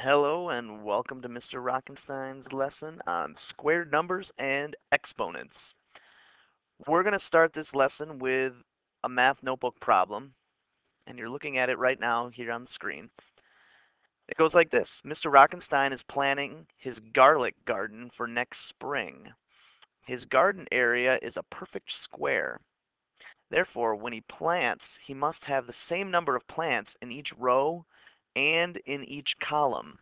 Hello and welcome to Mr. Rockenstein's lesson on squared numbers and exponents. We're going to start this lesson with a math notebook problem, and you're looking at it right now here on the screen. It goes like this. Mr. Rockenstein is planning his garlic garden for next spring. His garden area is a perfect square. Therefore, when he plants, he must have the same number of plants in each row and in each column.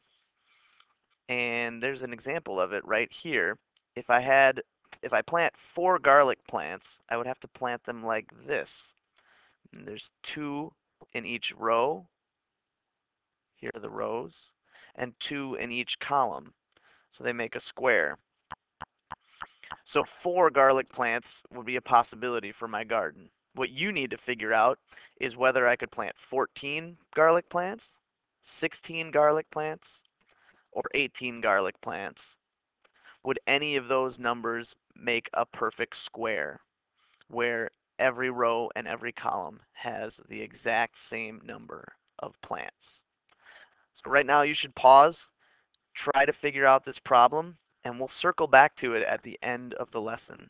And there's an example of it right here. If I plant 4 garlic plants, I would have to plant them like this. And there's 2 in each row. Here are the rows, and 2 in each column. So they make a square. So 4 garlic plants would be a possibility for my garden. What you need to figure out is whether I could plant 14 garlic plants, 16 garlic plants, or 18 garlic plants. Would any of those numbers make a perfect square where every row and every column has the exact same number of plants? So right now you should pause, try to figure out this problem, and we'll circle back to it at the end of the lesson.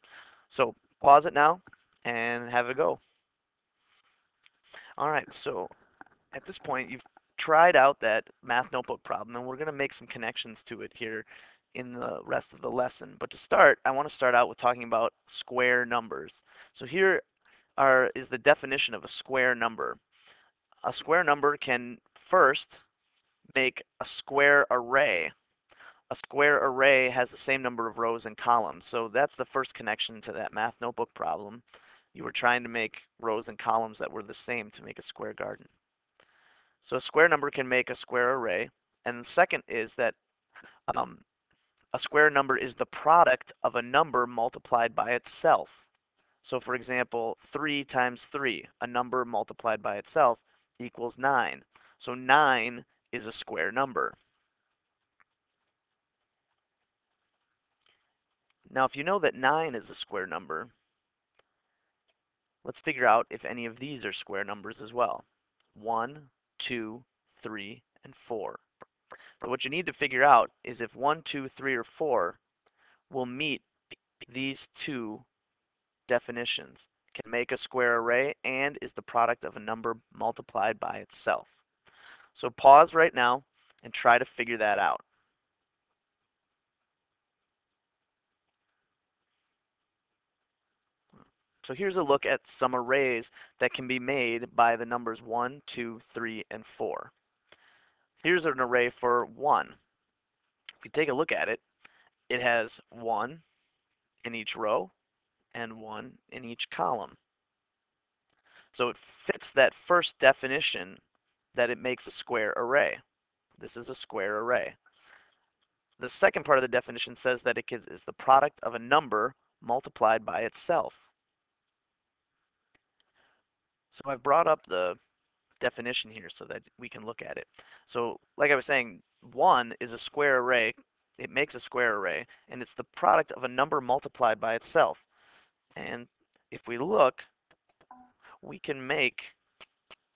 So pause it now and have a go. All right, so at this point you've tried out that math notebook problem, and we're going to make some connections to it here in the rest of the lesson. But to start, I want to start out with talking about square numbers. So here is the definition of a square number. A square number can first make a square array. A square array has the same number of rows and columns. So that's the first connection to that math notebook problem. You were trying to make rows and columns that were the same to make a square garden. So a square number can make a square array. And the second is that um, a square number is the product of a number multiplied by itself. So for example, 3 times 3, a number multiplied by itself, equals 9. So 9 is a square number. Now if you know that 9 is a square number, let's figure out if any of these are square numbers as well. 1, 2, 3, and 4. So what you need to figure out is if 1, 2, 3, or 4 will meet these two definitions, can make a square array, and is the product of a number multiplied by itself. So pause right now and try to figure that out. So here's a look at some arrays that can be made by the numbers 1, 2, 3, and 4. Here's an array for 1. If you take a look at it, it has 1 in each row and 1 in each column. So it fits that first definition that it makes a square array. This is a square array. The second part of the definition says that it is the product of a number multiplied by itself. So I've brought up the definition here so that we can look at it. So like I was saying, 1 is a square array. It makes a square array, and it's the product of a number multiplied by itself. And if we look, we can make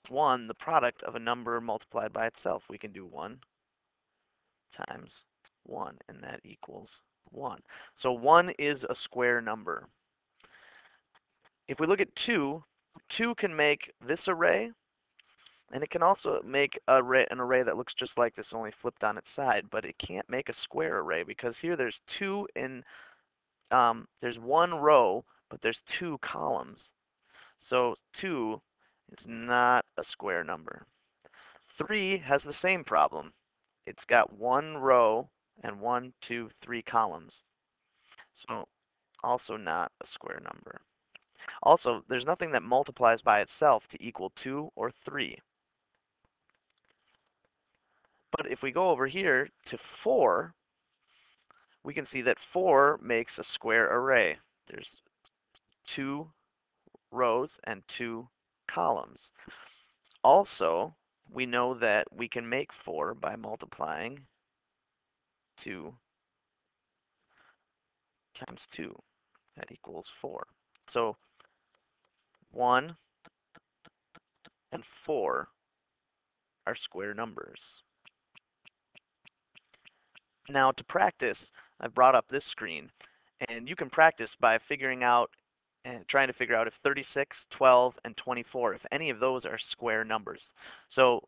1 the product of a number multiplied by itself. We can do 1 times 1, and that equals 1. So 1 is a square number. If we look at 2, 2 can make this array, and it can also make an array that looks just like this, only flipped on its side, but it can't make a square array because here there's 2 in, there's 1 row, but there's 2 columns. So 2 is not a square number. 3 has the same problem. It's got 1 row and 1, 2, 3 columns. So also not a square number. Also, there's nothing that multiplies by itself to equal 2 or 3. But if we go over here to 4, we can see that 4 makes a square array. There's 2 rows and 2 columns. Also, we know that we can make 4 by multiplying 2 times 2. That equals 4. So 1 and 4 are square numbers. Now to practice, I've brought up this screen, and you can practice by figuring out and trying to figure out if 36, 12, and 24, if any of those are square numbers. So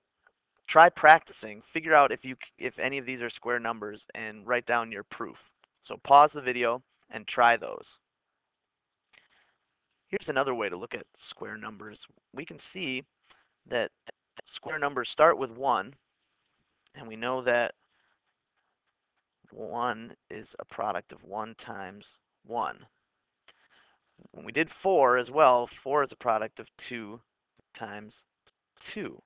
try practicing, figure out if any of these are square numbers, and write down your proof. So pause the video and try those. Here's another way to look at square numbers. We can see that square numbers start with 1, and we know that 1 is a product of 1 times 1. When we did 4 as well, 4 is a product of 2 times 2.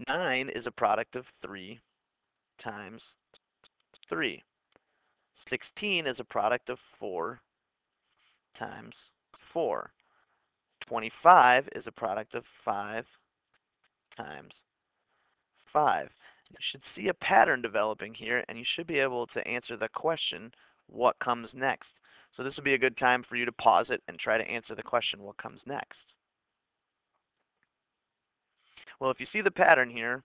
9 is a product of 3 times 3. 16 is a product of 4 times 4. 25 is a product of 5 times 5. You should see a pattern developing here, and you should be able to answer the question, what comes next? So this would be a good time for you to pause it and try to answer the question, what comes next? Well, if you see the pattern here,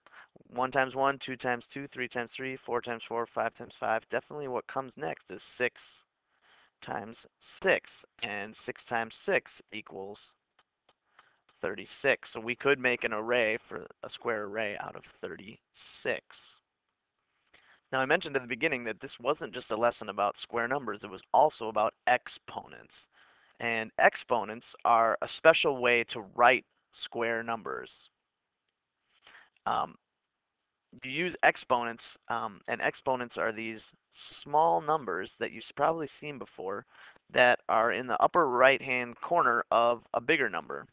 1 times 1, 2 times 2, 3 times 3, 4 times 4, 5 times 5, definitely what comes next is 6 times 6, and 6 times 6 equals 36. So we could make an array for a square array out of 36. Now I mentioned at the beginning that this wasn't just a lesson about square numbers, it was also about exponents. And exponents are a special way to write square numbers. You use exponents, and exponents are these small numbers that you've probably seen before that are in the upper right-hand corner of a bigger number.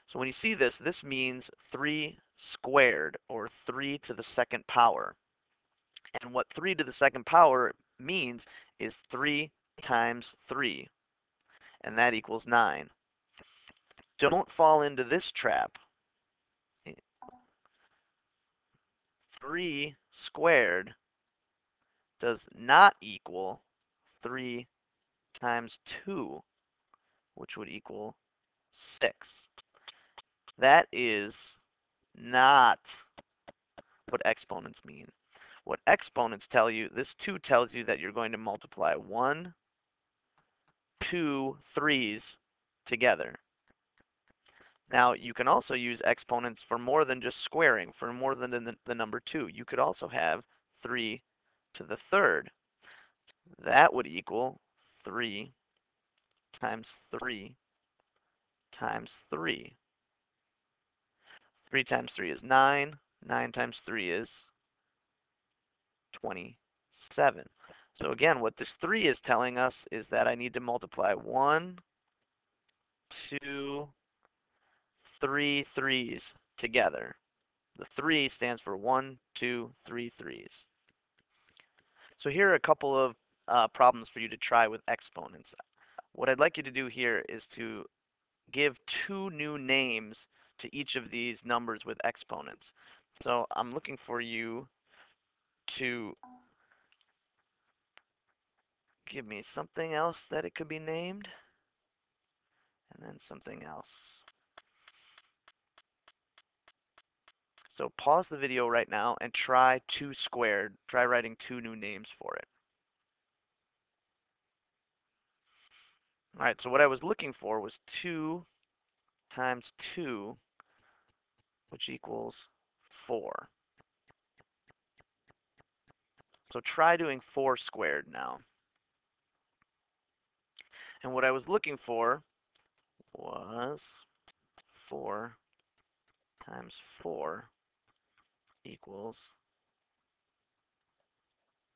So when you see this, this means 3 squared, or 3 to the second power. And what 3 to the second power means is 3 times 3, and that equals 9. Don't fall into this trap. 3 squared does not equal 3 times 2, which would equal 6. That is not what exponents mean. What exponents tell you, this 2 tells you that you're going to multiply 1, 2, 3's together. Now, you can also use exponents for more than just squaring, for more than the number 2. You could also have 3 to the third. That would equal 3 times 3 times 3. 3 times 3 is 9. 9 times 3 is 27. So again, what this 3 is telling us is that I need to multiply 1, 2, 3 threes together. The 3 stands for 1, 2, 3 threes. So here are a couple of problems for you to try with exponents. What I'd like you to do here is to give 2 new names to each of these numbers with exponents. So I'm looking for you to give me something else that it could be named, and then something else. So pause the video right now and try 2 squared. Try writing 2 new names for it. All right, so what I was looking for was 2 times 2, which equals 4. So try doing 4 squared now. And what I was looking for was 4 times 4 equals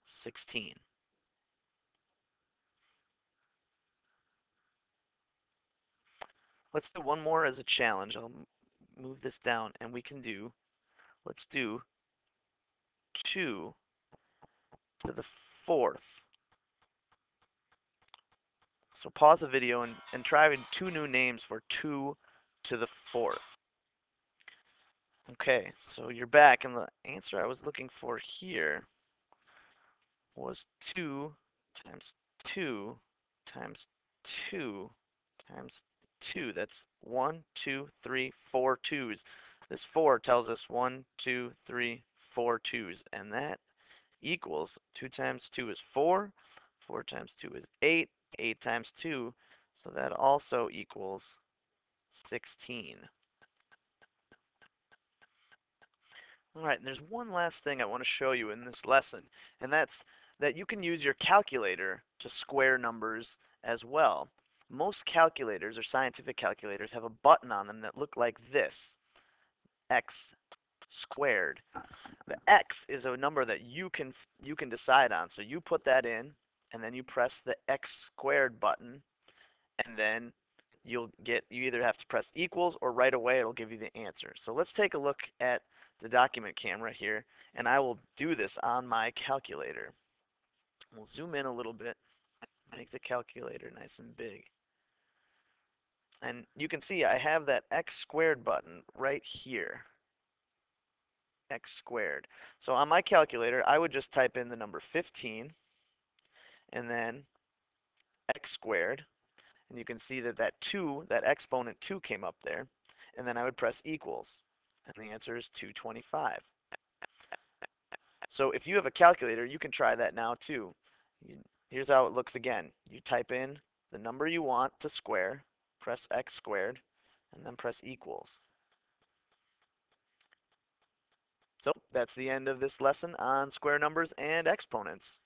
16. Let's do one more as a challenge. I'll move this down, and let's do 2 to the 4th. So pause the video and try 2 new names for 2 to the 4th. Okay, so you're back, and the answer I was looking for here was 2 times 2 times 2 times 2. That's 1, 2, 3, 4 twos. This 4 tells us 1, 2, 3, 4 twos, and that equals 2 times 2 is 4, 4 times 2 is 8, 8 times 2, so that also equals 16. All right, and there's one last thing I want to show you in this lesson, and that's that you can use your calculator to square numbers as well. Most calculators or scientific calculators have a button on them that look like this, x squared. The x is a number that you can decide on. So you put that in, and then you press the x squared button, and then you either have to press equals or right away it'll give you the answer. So let's take a look at the document camera here, and I will do this on my calculator. We'll zoom in a little bit, make the calculator nice and big. And you can see I have that x squared button right here. X squared. So on my calculator, I would just type in the number 15 and then x squared. And you can see that that 2, that exponent 2 came up there. And then I would press equals. And the answer is 225. So if you have a calculator, you can try that now too. Here's how it looks again. You type in the number you want to square, press x squared, and then press equals. So that's the end of this lesson on square numbers and exponents.